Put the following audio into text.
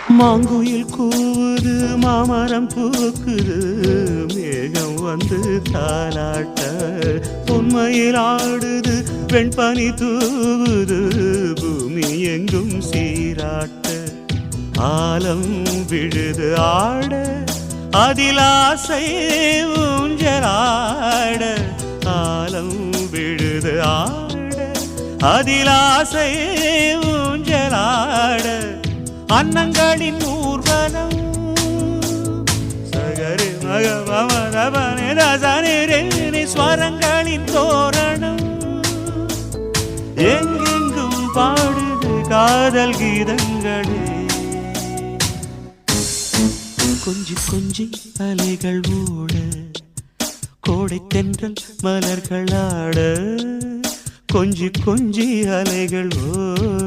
மாங்குயில் கூவுது மாமரம் பூக்குது மேகம் வந்து தாலாட்ட உண்மையில் ஆடுது வெண்பனி தூவுது பூமி எங்கும் சீராட்ட ஆலம் விழுது ஆட அதில் ஆசை ஊஞ்சலாட ஆலம் விழுது ஆட அதில் ஆசை ஊஞ்சலாட அன்னங்களின் ஊர்வலம் சகரி மகமரபனி ஸ்வரங்களின் தோரணம் எங்கெங்கும் பாடுது காதல் கீதங்களே கொஞ்சி கொஞ்சி அலைகள் ஓட கோடை தென்றல் மலர்கள் ஆட கொஞ்சி கொஞ்சி அலைகள் ஓட